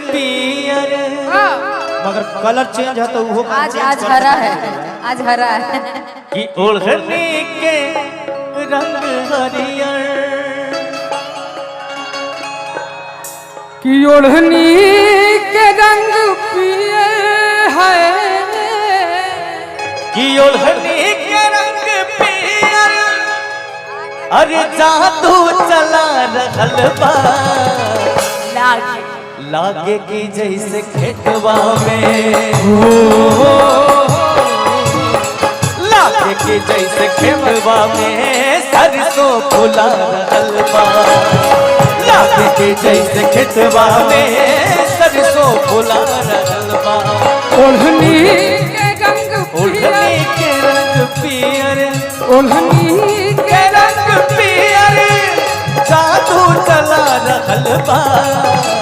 पियर, मगर colour change है तो वो आज हरा है, आज हरा है कि ओढ़नी के रंग हरियर, कि ओढ़नी के रंग पियर है, कि ओढ़नी के रंग पियर, अरे जादू चला रहल बा, लागे कि जैसे खेतवा में, लागे कि जैसे खेतवा में सरसों फुला रहल बा, लागे कि जैसे खेतवा में सरसों फुला रहल बा। ओढ़नी के रंग ओढ़नी के रंग पियर, ओढ़नी के रंग पियर, जादू चला रहल बा।